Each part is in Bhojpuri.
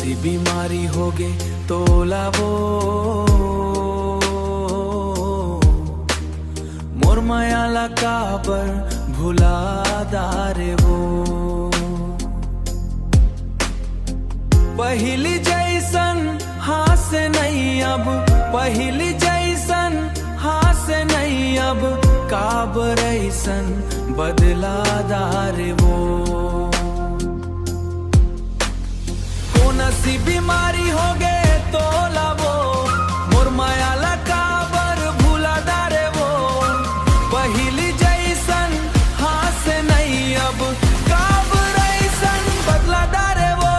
सी बीमारी होगे तो लावो मोर मायाला काबर भुला दारे वो पहली जैसन हास नहीं अब पहली जैसन हास नहीं अब काबर ऐसन बदला दारे वो सी बीमारी हो गए तो लावो मोर मायाला काबर भूला दारे वो पहली जैसन हास नहीं अब काबर ऐसन बदला दारे वो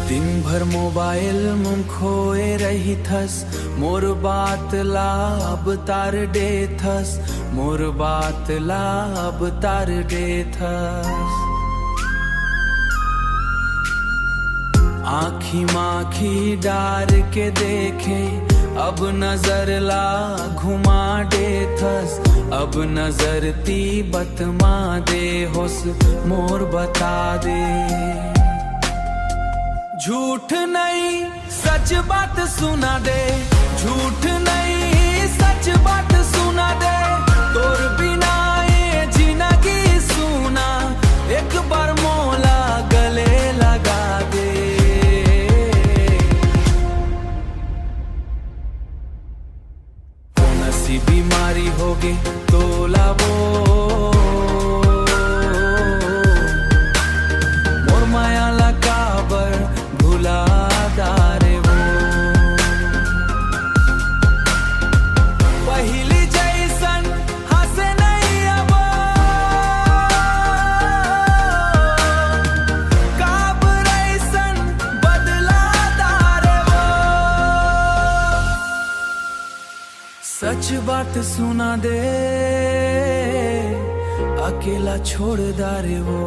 दिन भर मोबाइल मुम खोए रही थस मोर बात लाभ तार डे थस मोर बात लाभ तार डे थस आँखी माखी डार के देखे अब नजर ला घुमा दे थस अब नजर ती बतमा दे होस मोर बता दे झूठ नहीं सच बात सुना दे झूठ नहीं सच बात सुना दे तोर बिना ये जिंदगी सुना एक बार मोला गले लगा दे कौन सी बीमारी होगी तो लावो मोर मायाला काबर भुला दारे वो पहली जैसन हंसे नहीं अब काबर ऐसन बदला दारे वो सच बात सुना दे अकेला छोड़ दारे वो